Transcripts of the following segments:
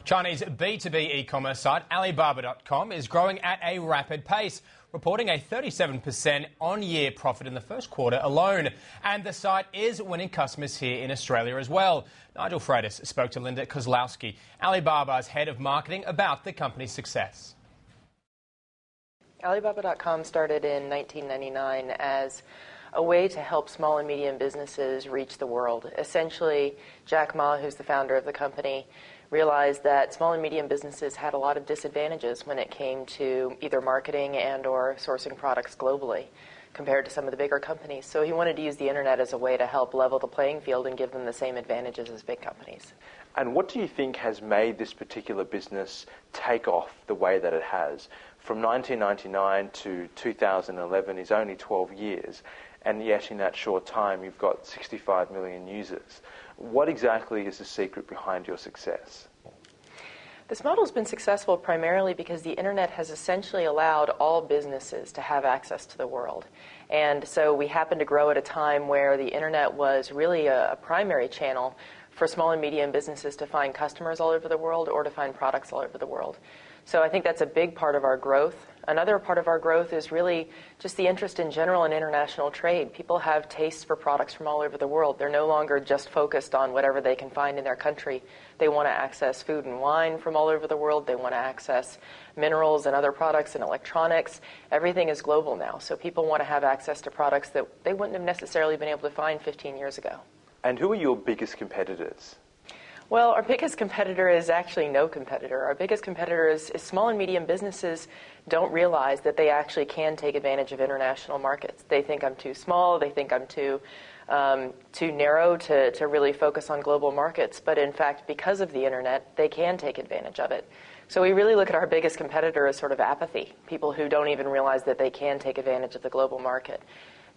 Chinese B2B e-commerce site Alibaba.com is growing at a rapid pace, reporting a 37% on-year profit in the first quarter alone. And the site is winning customers here in Australia as well. Nigel Freitas spoke to Linda Kozlowski, Alibaba's head of marketing, about the company's success. Alibaba.com started in 1999 as a way to help small and medium businesses reach the world. Essentially, Jack Ma, who's the founder of the company, realized that small and medium businesses had a lot of disadvantages when it came to either marketing and or sourcing products globally compared to some of the bigger companies. So he wanted to use the internet as a way to help level the playing field and give them the same advantages as big companies. And what do you think has made this particular business take off the way that it has? From 1999 to 2011 is only 12 years, and yet in that short time you've got 65 million users. What exactly is the secret behind your success? This model has been successful primarily because the internet has essentially allowed all businesses to have access to the world. And so we happen to grow at a time where the internet was really a primary channel for small and medium businesses to find customers all over the world or to find products all over the world. So I think that's a big part of our growth. Another part of our growth is really just the interest in general in international trade. People have tastes for products from all over the world. They're no longer just focused on whatever they can find in their country. They want to access food and wine from all over the world. They want to access minerals and other products and electronics. Everything is global now. So people want to have access to products that they wouldn't have necessarily been able to find 15 years ago. And who are your biggest competitors? Well, our biggest competitor is actually no competitor. Our biggest competitor is small and medium businesses don't realize that they actually can take advantage of international markets. They think I'm too small. They think I'm too narrow to really focus on global markets. But in fact, because of the internet, they can take advantage of it. So we really look at our biggest competitor as sort of apathy, people who don't even realize that they can take advantage of the global market.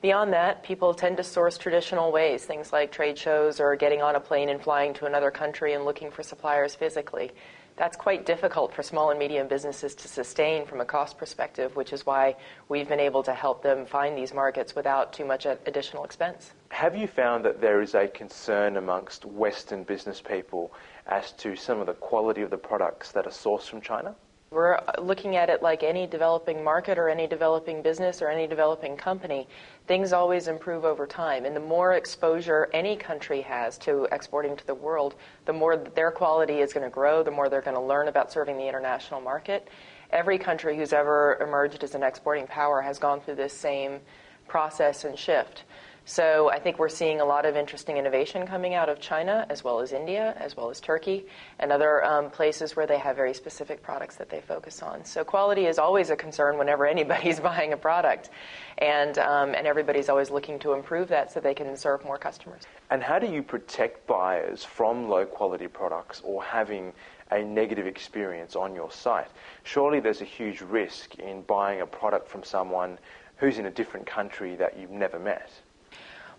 Beyond that, people tend to source traditional ways, things like trade shows or getting on a plane and flying to another country and looking for suppliers physically. That's quite difficult for small and medium businesses to sustain from a cost perspective, which is why we've been able to help them find these markets without too much additional expense. Have you found that there is a concern amongst Western business people as to some of the quality of the products that are sourced from China? We're looking at it like any developing market or any developing business or any developing company. Things always improve over time, and the more exposure any country has to exporting to the world, the more their quality is going to grow, the more they're going to learn about serving the international market. Every country who's ever emerged as an exporting power has gone through this same process and shift. So I think we're seeing a lot of interesting innovation coming out of China, as well as India, as well as Turkey, and other places where they have very specific products that they focus on. So quality is always a concern whenever anybody's buying a product, and everybody's always looking to improve that so they can serve more customers. And how do you protect buyers from low-quality products or having a negative experience on your site? Surely there's a huge risk in buying a product from someone who's in a different country that you've never met.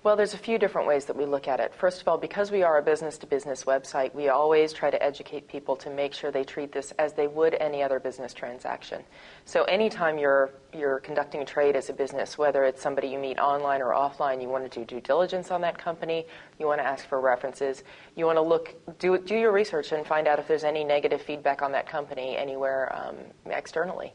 Well, there's a few different ways that we look at it. First of all, because we are a business-to-business website, we always try to educate people to make sure they treat this as they would any other business transaction. So anytime you're conducting a trade as a business, whether it's somebody you meet online or offline, you want to do due diligence on that company, you want to ask for references, you want to do your research and find out if there's any negative feedback on that company anywhere externally.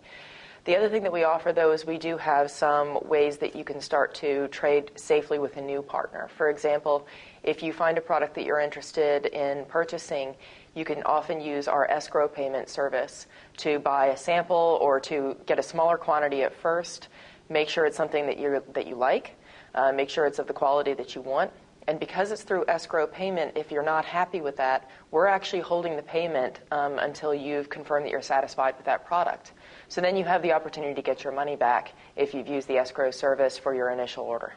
The other thing that we offer, though, is we do have some ways that you can start to trade safely with a new partner. For example, if you find a product that you're interested in purchasing, you can often use our escrow payment service to buy a sample or to get a smaller quantity at first, make sure it's something that you like, make sure it's of the quality that you want. And because it's through escrow payment, if you're not happy with that, we're actually holding the payment until you've confirmed that you're satisfied with that product. So then you have the opportunity to get your money back if you've used the escrow service for your initial order.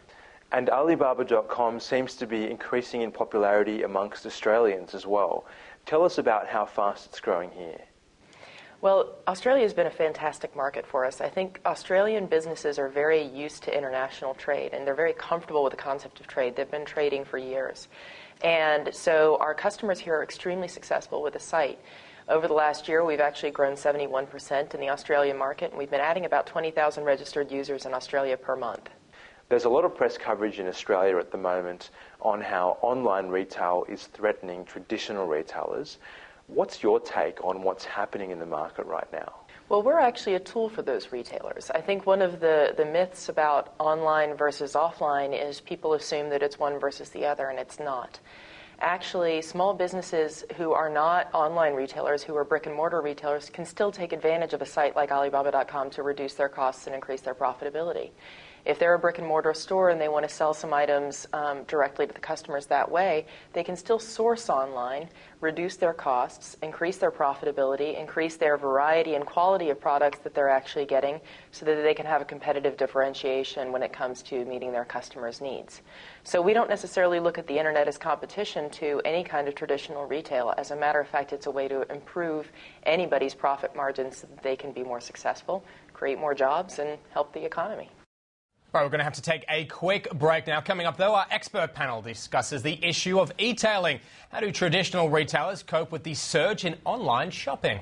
And Alibaba.com seems to be increasing in popularity amongst Australians as well. Tell us about how fast it's growing here. Well, Australia has been a fantastic market for us. I think Australian businesses are very used to international trade, and they're very comfortable with the concept of trade. They've been trading for years. And so our customers here are extremely successful with the site. Over the last year, we've actually grown 71% in the Australian market, and we've been adding about 20,000 registered users in Australia per month. There's a lot of press coverage in Australia at the moment on how online retail is threatening traditional retailers. What's your take on what's happening in the market right now? Well, we're actually a tool for those retailers. I think one of the myths about online versus offline is people assume that it's one versus the other, and it's not. Actually, small businesses who are not online retailers, who are brick and mortar retailers, can still take advantage of a site like Alibaba.com to reduce their costs and increase their profitability. If they're a brick and mortar store and they want to sell some items directly to the customers that way, they can still source online, reduce their costs, increase their profitability, increase their variety and quality of products that they're actually getting so that they can have a competitive differentiation when it comes to meeting their customers' needs. So we don't necessarily look at the internet as competition to any kind of traditional retail. As a matter of fact, it's a way to improve anybody's profit margins so that they can be more successful, create more jobs, and help the economy. All right, we're going to have to take a quick break now. Coming up, though, our expert panel discusses the issue of e-tailing. How do traditional retailers cope with the surge in online shopping?